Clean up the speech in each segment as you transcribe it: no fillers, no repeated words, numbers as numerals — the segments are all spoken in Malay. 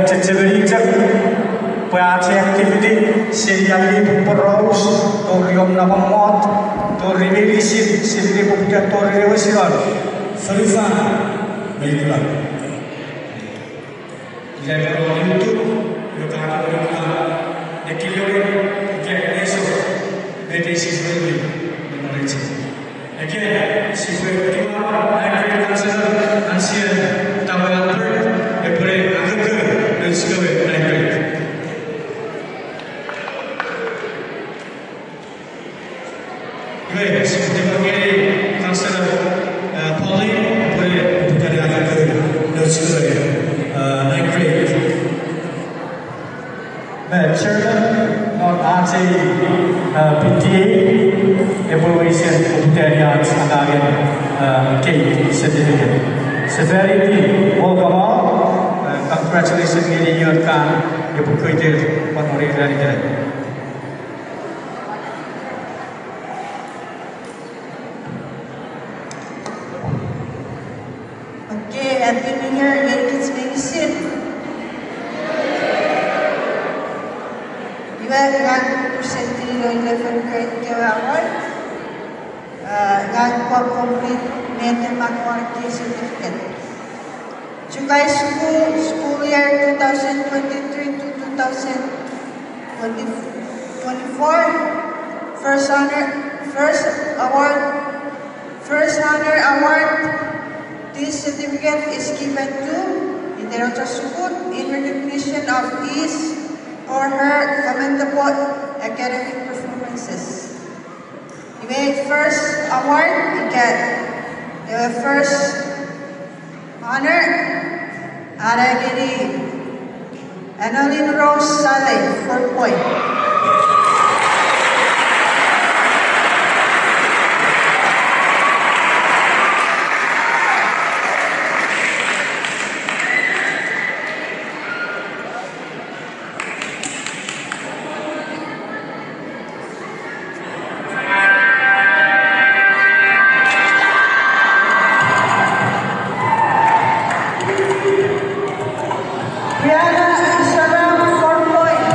Ceceberi cek PAC activity seriali peros torium nama mot tori rilisir siri publik tori rewesiran Sarifa baiklah jadi kalau YouTube berkata dekilori jadi esok meditasi sendiri menarik. Again, sifat kedua akhir kansel ansian tambah daripada agak dan segala akhir. Baik, seperti bagi kansel Pauline boleh bukan agak dan segala akhir. Baik, Chairman non RT PTA evaluation Uttarian Sangarian Kate certificate. Severity welcome, congratulations ini yurkan ibu kuitir honorer dari kita. Okay, Happy New Year, ladies and gentlemen. You have presented your 11th grade award. Complete Mathematics certificate. Chugay school year 2023 to 2024. First honor award. This certificate is given to Iderota Sukut in recognition of his or her commendable academic performances. First award, you get first honor, Aragiri, Annalyn Rose Saleh, 4 points. Brianna Isabel, 4 points.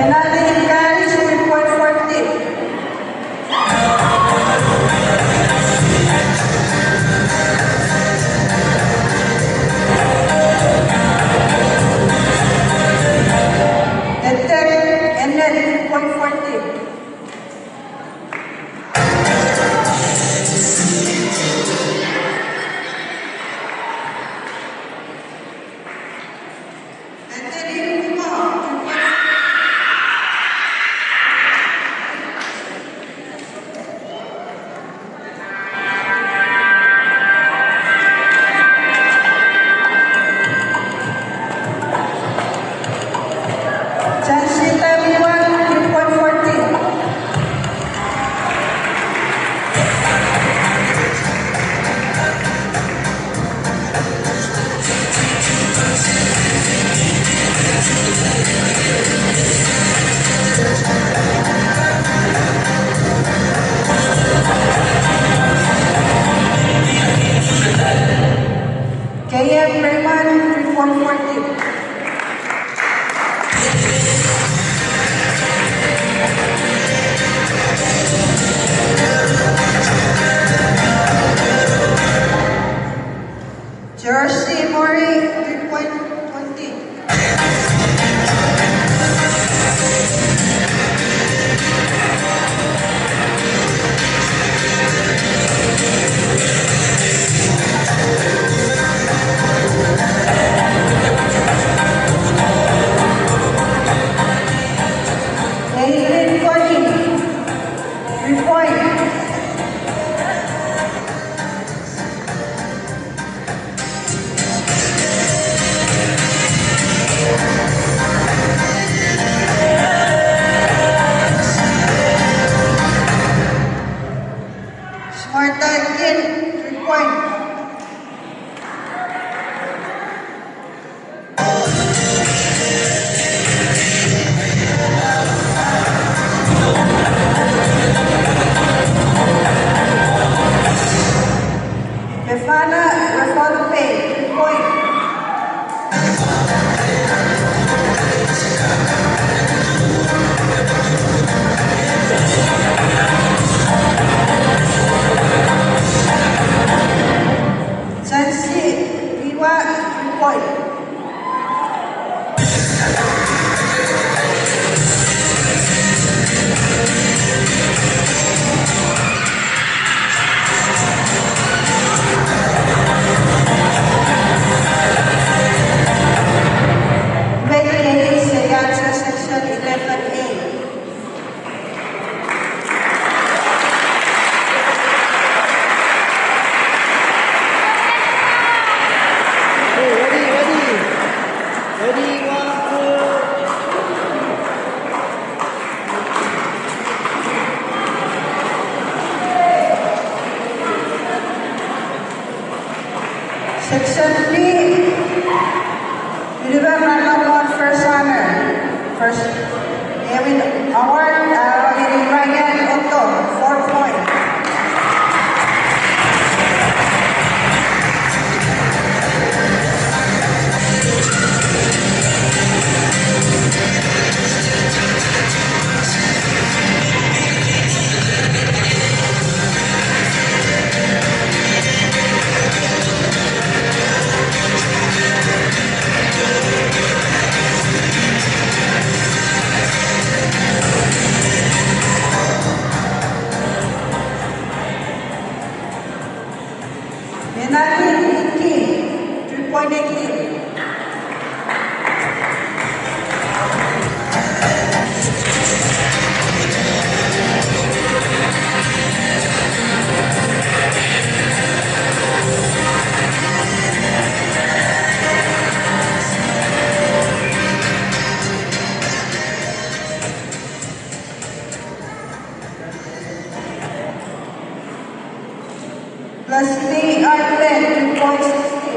Enalin Caris with point 40. Edtech Enel point 40. Enterin Kuma. Chansita Miwan, 3.40. KM Raymond, 3.40. Jersey Mori, 3.20. Aileen Connie, 3 points. Smarta Gil, 3 points. Befana Rafalupe, 3 points. Zansi Viva, 3 points. Becky Seyansa, section 11A. Ready, 1, 2. Section 3, Univer Manamon, first honor. First, Ewin Award, Ryan Otto, 4 points. Menali Iki, 3.80. Leslie Arlen, 2.60.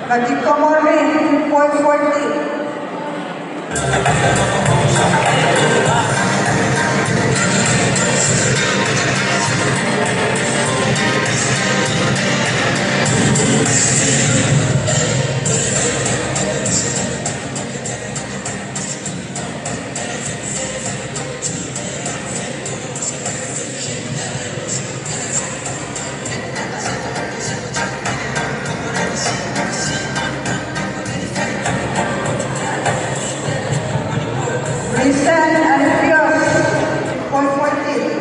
Matico Mori, 2.40. Rizan Alfios, 2.40.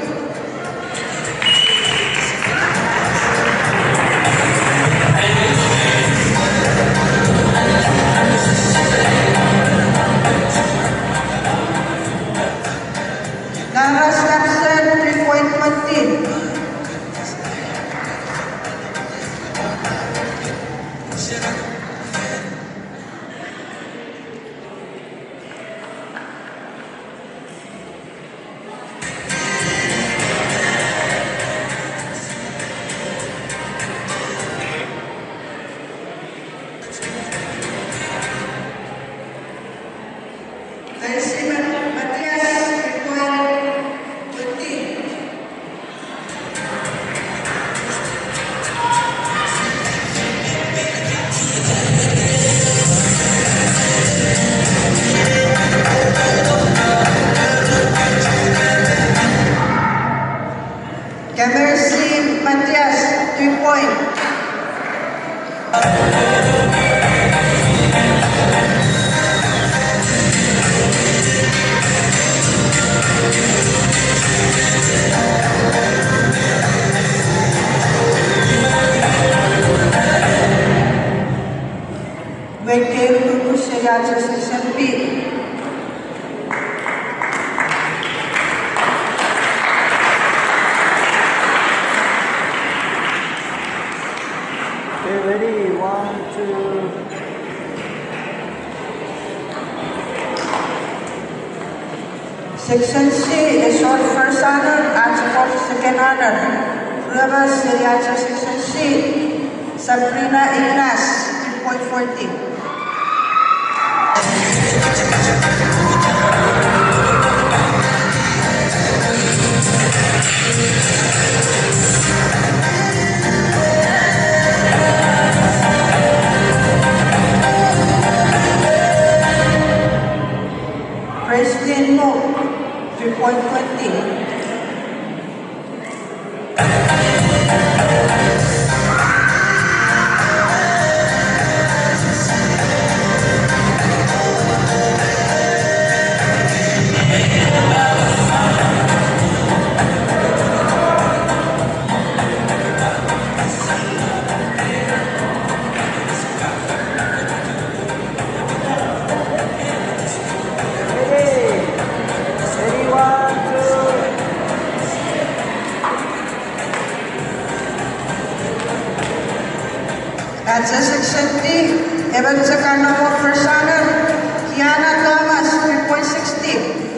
Nara Samson, 3.20. Matias, 3.20. Camercy Matias, 3 point. Wake Tutu Seyatsa Section B. Okay, ready? 1, 2. Section C, the short first honor, article second honor. Prueba Seyatsa Section C. Sabrina Ignas, 2.40. President Mo, 3.20. At sa Section D, Evan Zacano mo first honor, Kiana Thomas, 3.60.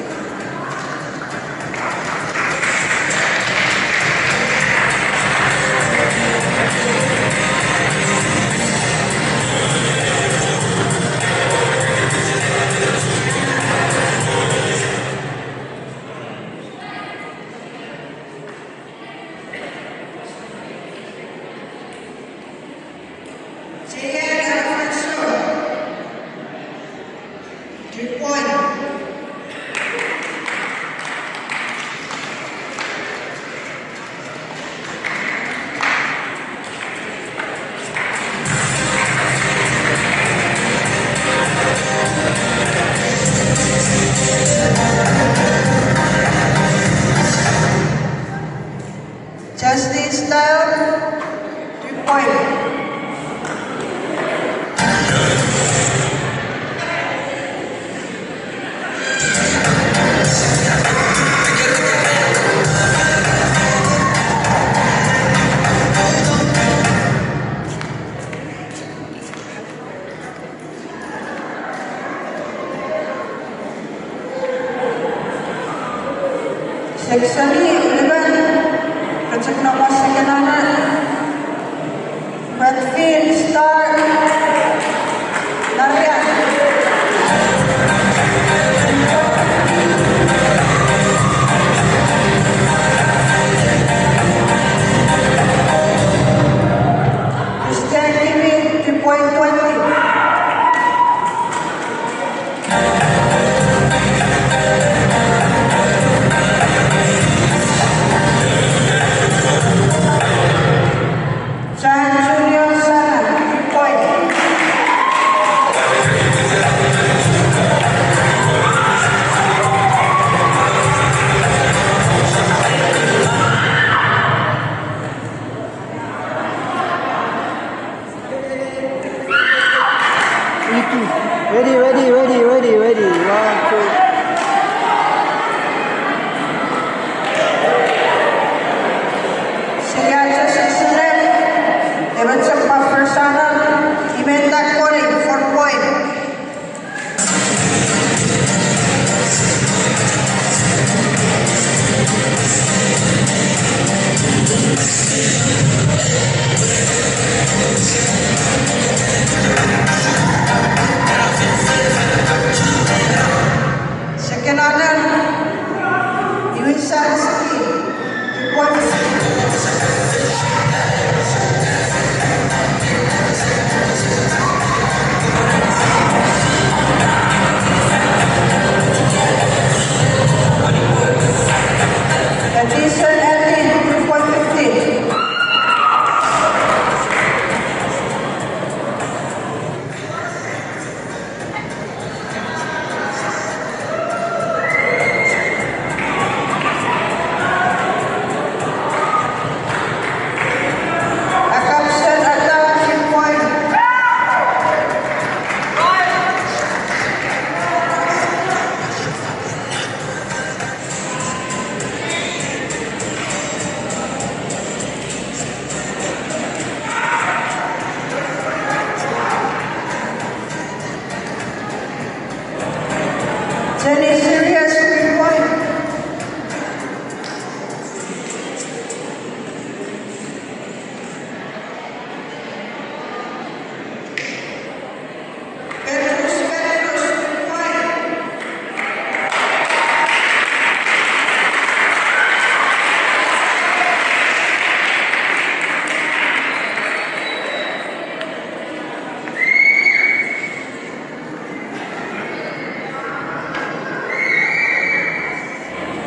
Justin Style, 3 point. Section E, 11. Project number second honor. Redfield Star Nikki. Ready. 1, 2. Seriacha 6 left. Evan Champa first runner. Imelda Corey 4 point. Second runner. Iwisa Rizky 2 points. Edison Elton 2.50. Akapsen Atta 3 point. Jenny Serious 3 point. Petrus 3 point.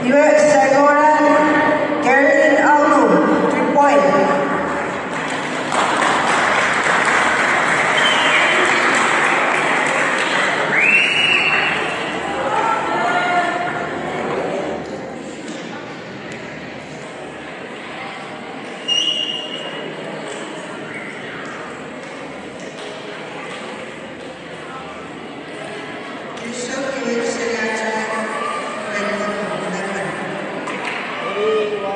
US Sagoran Geraldine Aulu 3 point. Yusuf Iwin Seriacha 11. Ready, 1, 2.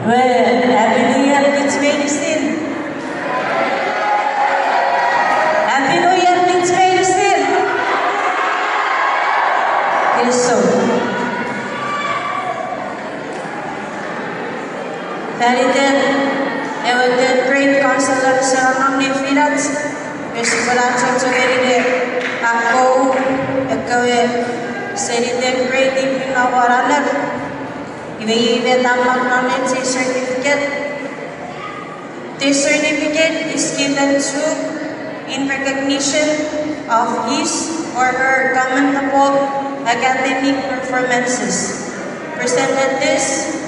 Well, Happy New Year, Mitch Medicine. Happy New Year, Mitch Medicine. It is so. Feriden, evet, great counselor ceremony firat. Besipalansang sugeride, ako, ekawe, seriden great evening na waranar. Ibe tamak namin si certificate. This certificate is given to in recognition of his or her commendable academic performances. Presented this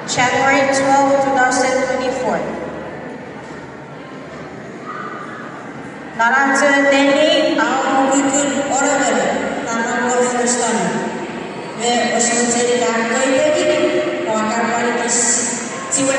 January 12, 2024. Naranjo Deni, ang mugikul orator, tanong first time. Osman jadi dah kau ini, orang kau ini ciwet.